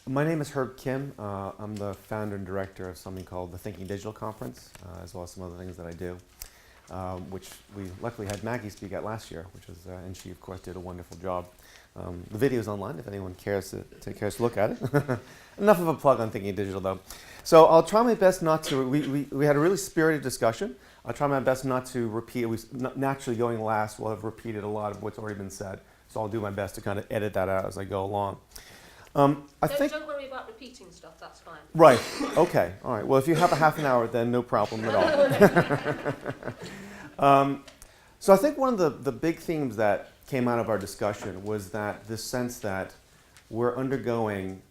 My name is Herb Kim. I'm the founder and director of something called the Thinking Digital Conference, as well as some other things that I do, which we luckily had Maggie speak at last year, and she, of course, did a wonderful job. The video is online if anyone cares to look at it. Enough of a plug on Thinking Digital, though. So I'll try my best not to. We had a really spirited discussion. I'll try my best not to repeat. Naturally, going last, we'll have repeated a lot of what's already been said. So I'll do my best to kind of edit that out as I go along. Don't worry about repeating stuff, that's fine. Right, okay, all right. Well, if you have a half an hour, then no problem at all. So I think one of the big themes that came out of our discussion was that this sense that we're undergoing,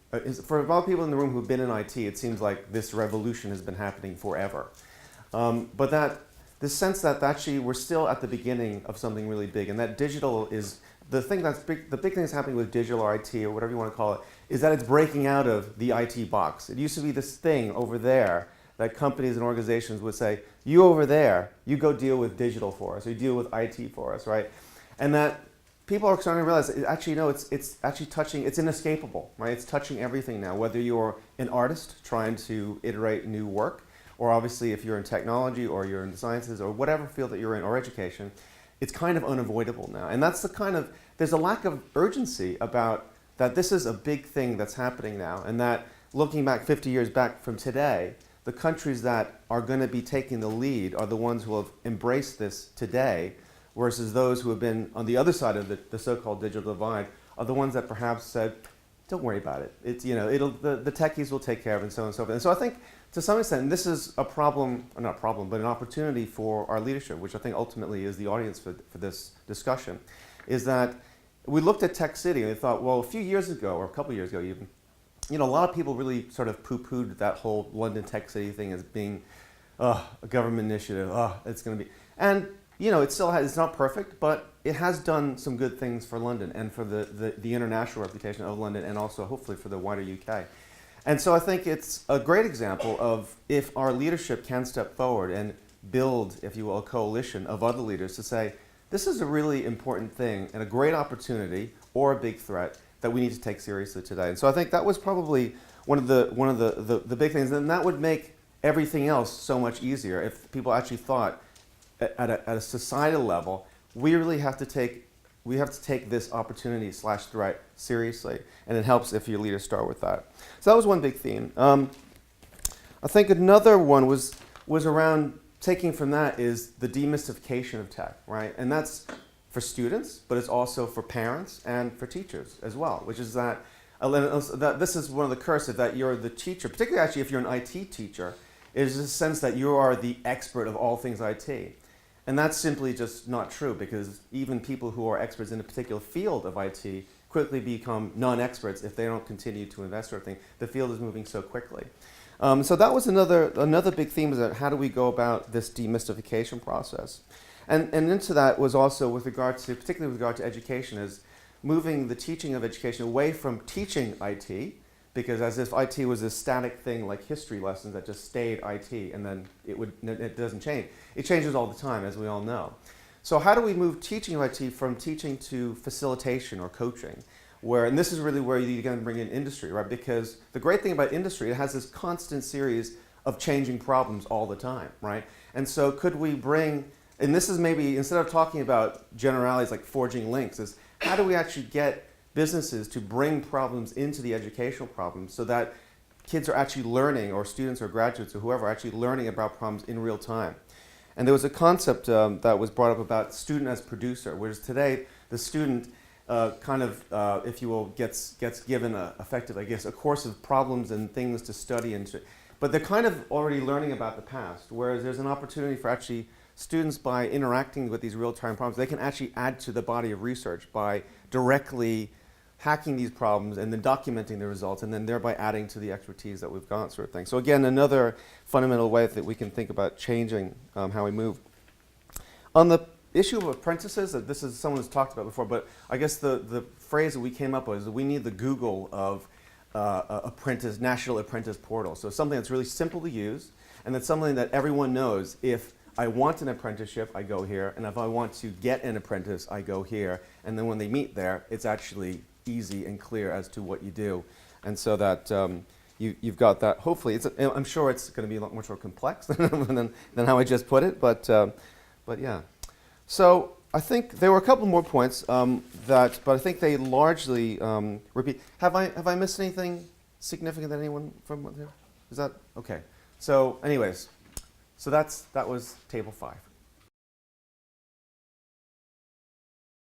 for a lot of people in the room who've been in IT, it seems like this revolution has been happening forever. But that this sense that actually we're still at the beginning of something really big, and that digital is the thing that's big. The big thing that's happening with digital or IT or whatever you want to call it is that it's breaking out of the IT box. It used to be this thing over there that companies and organizations would say, you over there, you go deal with digital for us, or you deal with IT for us, right? And that people are starting to realize, actually, no, it's actually touching, it's inescapable, right? It's touching everything now, whether you're an artist trying to iterate new work, or obviously if you're in technology or you're in the sciences or whatever field that you're in, or education, it's kind of unavoidable now. And that's the kind of, there's a lack of urgency about that this is a big thing that's happening now, and that looking back 50 years back from today, the countries that are going to be taking the lead are the ones who have embraced this today, versus those who have been on the other side of the so-called digital divide are the ones that perhaps said, don't worry about it. It's, the techies will take care of it, and so on and so forth. And so I think to some extent, this is a problem, or not a problem, but an opportunity for our leadership, which I think ultimately is the audience for this discussion, is that we looked at Tech City and we thought, well, a few years ago, or a couple years ago even, a lot of people really sort of poo-pooed that whole London Tech City thing as being a government initiative, it's going to be, and it still has, it's not perfect, but it has done some good things for London and for the international reputation of London, and also hopefully for the wider UK. And so I think it's a great example of if our leadership can step forward and build, if you will, a coalition of other leaders to say, this is a really important thing and a great opportunity or a big threat that we need to take seriously today. And so I think that was probably one of the big things, and that would make everything else so much easier if people actually thought at a societal level, we really have to take this opportunity / threat seriously, and it helps if your leaders start with that. So that was one big theme. I think another one was around taking from that is the demystification of tech, right? And that's for students, but it's also for parents and for teachers as well, which is that this is one of the curses that you're the teacher, particularly actually if you're an IT teacher, is a sense that you are the expert of all things IT. And that's simply just not true, because even people who are experts in a particular field of IT quickly become non-experts if they don't continue to invest in everything. The field is moving so quickly. So that was another big theme, is that how do we go about this demystification process? And into that was also particularly with regard to education, is moving the teaching of education away from teaching IT, because as if IT was a static thing like history lessons that just stayed IT and then it doesn't change. It changes all the time, as we all know. So how do we move teaching of IT from teaching to facilitation or coaching? And this is really where you again bring in industry, right? Because the great thing about industry, it has this constant series of changing problems all the time, right? And so could we bring, and this is maybe, instead of talking about generalities like forging links, is how do we actually get businesses to bring problems into the educational problems so that kids are actually learning, or students or graduates or whoever are actually learning about problems in real time. And there was a concept that was brought up about student as producer, whereas today the student if you will, gets given a course of problems and things to study into. But they're kind of already learning about the past, whereas there's an opportunity for actually students, by interacting with these real-time problems, they can actually add to the body of research by directly hacking these problems and then documenting the results, and then thereby adding to the expertise that we've got, sort of thing. So again, another fundamental way that we can think about changing how we move. On the issue of apprentices, this is someone who's talked about before, but I guess the phrase that we came up with is that we need the Google of National Apprentice Portal. So something that's really simple to use, and that's something that everyone knows. If I want an apprenticeship, I go here, and if I want to get an apprentice, I go here, and then when they meet there, it's actually easy and clear as to what you do. and so that you've got that. Hopefully, I'm sure it's going to be a lot much more complex than how I just put it, but yeah. So I think there were a couple more points but I think they largely repeat. Have I missed anything significant that anyone from there? Is that okay? So, anyways, that was table 5.